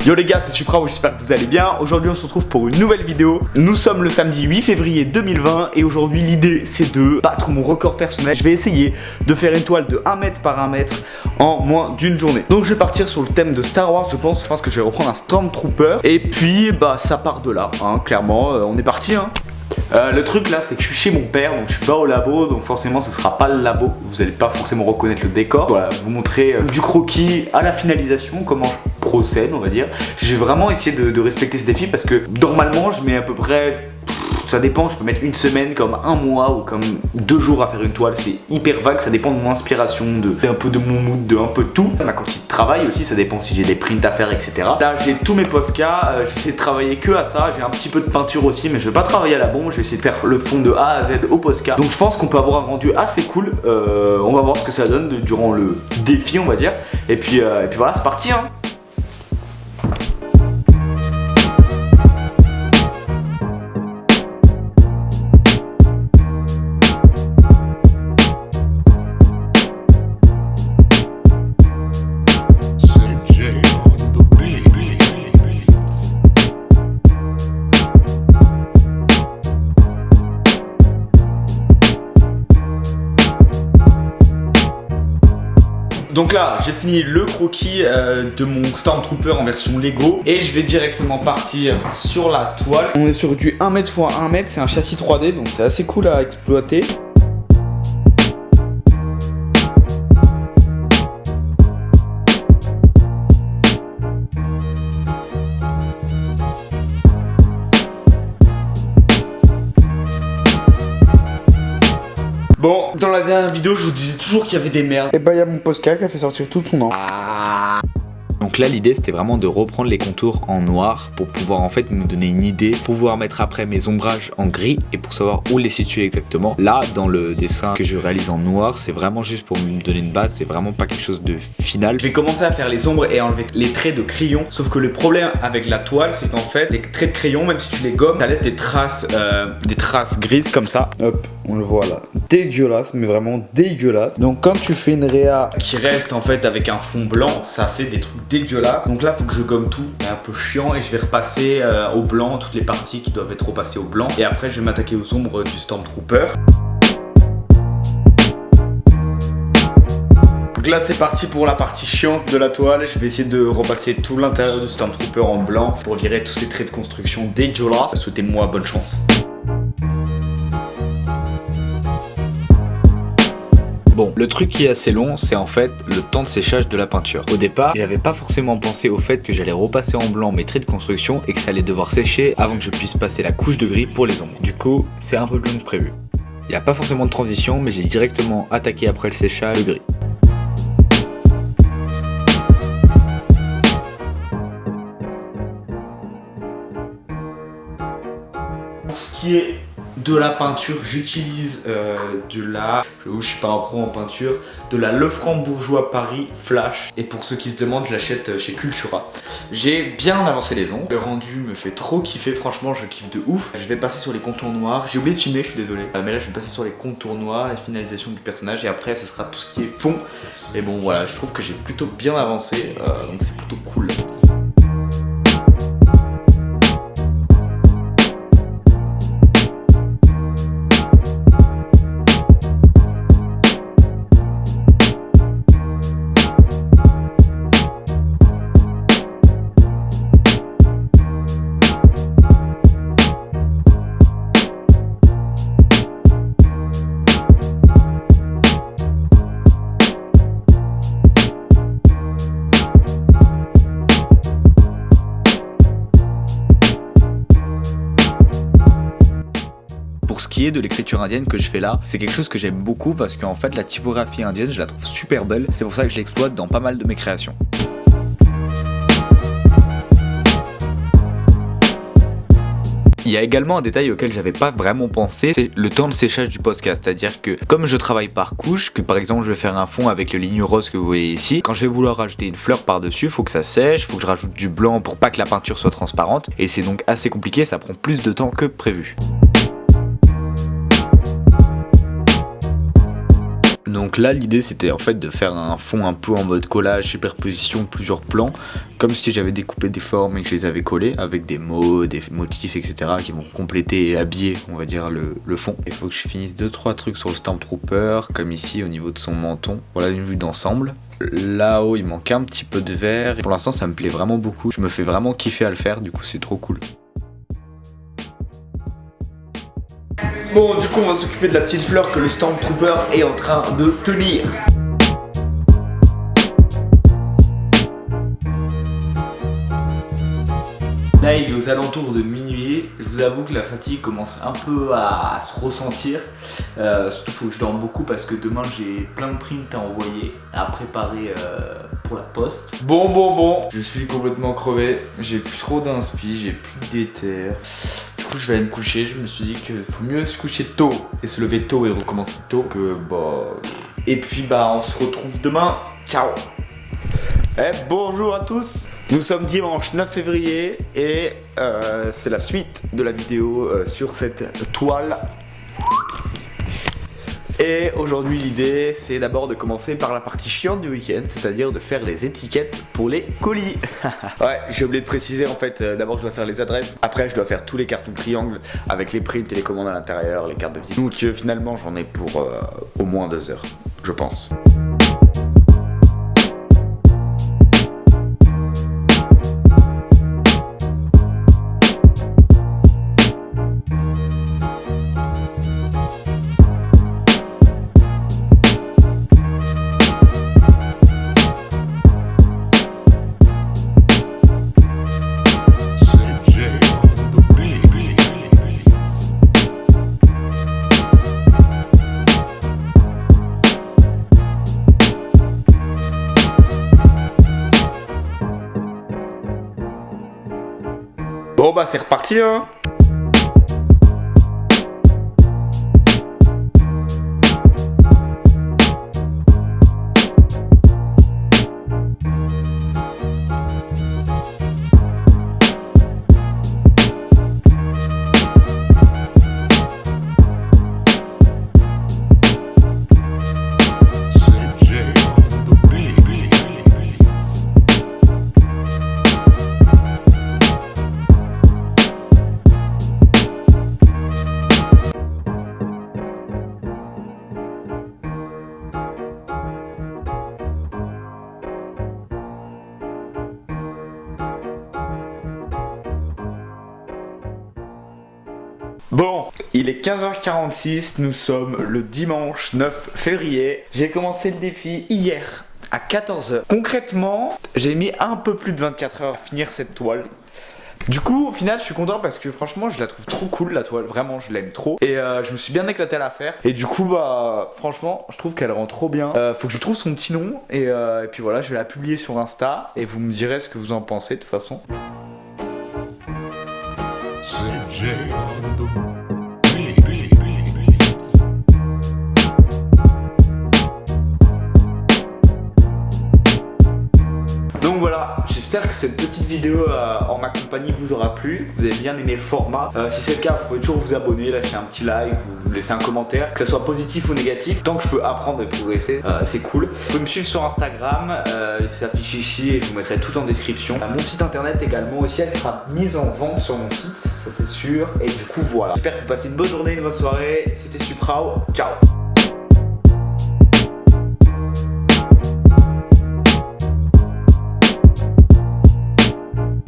Yo les gars, c'est Supra, j'espère que vous allez bien. Aujourd'hui on se retrouve pour une nouvelle vidéo. Nous sommes le samedi 8 février 2020 et aujourd'hui l'idée c'est de battre mon record personnel. Je vais essayer de faire une toile de 1 mètre par 1 mètre en moins d'une journée. Donc je vais partir sur le thème de Star Wars, je pense que je vais reprendre un Stormtrooper. Et puis bah ça part de là, hein, clairement, on est parti hein. Le truc là c'est que je suis chez mon père, donc je suis pas au labo, donc forcément ce sera pas le labo, vous allez pas forcément reconnaître le décor. Voilà, vous montrer du croquis à la finalisation, comment je procède on va dire. J'ai vraiment essayé de respecter ce défi parce que normalement je mets à peu près, ça dépend, je peux mettre une semaine, comme un mois ou comme 2 jours à faire une toile, c'est hyper vague, ça dépend de mon inspiration, d'un peu de mon mood, de un peu de tout. Ma quantité de travail aussi, ça dépend si j'ai des prints à faire, etc. Là j'ai tous mes Posca, j'essaie de travailler que à ça, j'ai un petit peu de peinture aussi, mais je vais pas travailler à la bombe, je vais essayer de faire le fond de A à Z au Posca. Donc je pense qu'on peut avoir un rendu assez cool, on va voir ce que ça donne durant le défi on va dire. Et puis voilà, c'est parti hein. Donc là, j'ai fini le croquis de mon Stormtrooper en version Lego et je vais directement partir sur la toile. On est sur du 1 mètre x 1 mètre, c'est un châssis 3D donc c'est assez cool à exploiter. Bon, dans la dernière vidéo, je vous disais toujours qu'il y avait des merdes. Et bah, il y a mon Posca qui a fait sortir tout son nom. Donc là l'idée c'était vraiment de reprendre les contours en noir pour pouvoir en fait nous donner une idée, pouvoir mettre après mes ombrages en gris et pour savoir où les situer exactement. Là dans le dessin que je réalise en noir c'est vraiment juste pour me donner une base, c'est vraiment pas quelque chose de final. Je vais commencer à faire les ombres et enlever les traits de crayon, sauf que le problème avec la toile c'est qu'en fait les traits de crayon même si tu les gommes ça laisse des traces grises comme ça. Hop, on le voit là, dégueulasse mais vraiment dégueulasse. Donc quand tu fais une réa qui reste en fait avec un fond blanc ça fait des trucs dégueulasse. Donc là faut que je gomme tout, c'est un peu chiant et je vais repasser au blanc toutes les parties qui doivent être repassées au blanc et après je vais m'attaquer aux ombres du Stormtrooper. Donc là c'est parti pour la partie chiante de la toile, je vais essayer de repasser tout l'intérieur du Stormtrooper en blanc pour virer tous ces traits de construction dégueulasses. Souhaitez-moi bonne chance. Bon, le truc qui est assez long, c'est en fait le temps de séchage de la peinture. Au départ, j'avais pas forcément pensé au fait que j'allais repasser en blanc mes traits de construction et que ça allait devoir sécher avant que je puisse passer la couche de gris pour les ombres. Du coup, c'est un peu plus long que prévu. Il n'y a pas forcément de transition, mais j'ai directement attaqué après le séchage le gris. Pour ce qui est de la peinture, j'utilise je suis pas un pro en peinture, de la Lefranc-Bourgeois Paris Flash. Et pour ceux qui se demandent, je l'achète chez Cultura. J'ai bien avancé les ombres, le rendu me fait trop kiffer, franchement je kiffe de ouf. Je vais passer sur les contours noirs, j'ai oublié de filmer, je suis désolé. Mais là je vais passer sur les contours noirs, la finalisation du personnage et après ce sera tout ce qui est fond. Et bon voilà, je trouve que j'ai plutôt bien avancé, donc c'est plutôt cool. Pour ce qui est de l'écriture indienne que je fais là, c'est quelque chose que j'aime beaucoup parce qu'en fait la typographie indienne je la trouve super belle, c'est pour ça que je l'exploite dans pas mal de mes créations. Il y a également un détail auquel j'avais pas vraiment pensé, c'est le temps de séchage du Posca, c'est-à-dire que comme je travaille par couche, que par exemple je vais faire un fond avec le ligne rose que vous voyez ici, quand je vais vouloir rajouter une fleur par dessus, faut que ça sèche, faut que je rajoute du blanc pour pas que la peinture soit transparente, et c'est donc assez compliqué, ça prend plus de temps que prévu. Donc là l'idée c'était en fait de faire un fond un peu en mode collage, superposition, plusieurs plans, comme si j'avais découpé des formes et que je les avais collés avec des mots, des motifs etc. qui vont compléter et habiller on va dire le fond. Il faut que je finisse 2-3 trucs sur le Stormtrooper, comme ici au niveau de son menton. Voilà une vue d'ensemble. Là-haut il manque un petit peu de vert. Pour l'instant ça me plaît vraiment beaucoup, je me fais vraiment kiffer à le faire, du coup c'est trop cool. Bon, du coup, on va s'occuper de la petite fleur que le Stormtrooper est en train de tenir. Là, il est aux alentours de minuit. Je vous avoue que la fatigue commence un peu à se ressentir. Surtout, il faut que je dorme beaucoup parce que demain, j'ai plein de prints à envoyer, à préparer pour la poste. Bon. Je suis complètement crevé. J'ai plus trop d'inspi, j'ai plus d'éther. Du coup, je vais aller me coucher. Je me suis dit qu'il faut mieux se coucher tôt et se lever tôt et recommencer tôt que Et puis, on se retrouve demain. Ciao. Bonjour à tous. Nous sommes dimanche 9 février et c'est la suite de la vidéo sur cette toile. Et aujourd'hui l'idée c'est d'abord de commencer par la partie chiante du week-end, c'est-à-dire de faire les étiquettes pour les colis. Ouais, j'ai oublié de préciser en fait, d'abord je dois faire les adresses, après je dois faire tous les cartons triangles avec les prints et les commandes à l'intérieur, les cartes de visite. Donc finalement j'en ai pour au moins 2 heures, je pense. Bon c'est reparti hein. Bon, il est 15h46, nous sommes le dimanche 9 février. J'ai commencé le défi hier à 14h. Concrètement, j'ai mis un peu plus de 24 heures à finir cette toile. Du coup, au final, je suis content parce que franchement, je la trouve trop cool la toile. Vraiment, je l'aime trop. Et je me suis bien éclaté à la faire. Et du coup, franchement, je trouve qu'elle rend trop bien. Faut que je trouve son petit nom. Et puis voilà, je vais la publier sur Insta. Et vous me direz ce que vous en pensez de toute façon. Donc voilà, j'espère que cette petite vidéo en ma compagnie vous aura plu. Vous avez bien aimé le format. Si c'est le cas, vous pouvez toujours vous abonner, lâcher un petit like ou laisser un commentaire, que ce soit positif ou négatif. Tant que je peux apprendre et progresser, c'est cool. Vous pouvez me suivre sur Instagram, il s'affiche ici et je vous mettrai tout en description. Mon site internet également aussi, elle sera mise en vente sur mon site, ça c'est sûr. Et du coup voilà. J'espère que vous passez une bonne journée, une bonne soirée. C'était Suprao, ciao.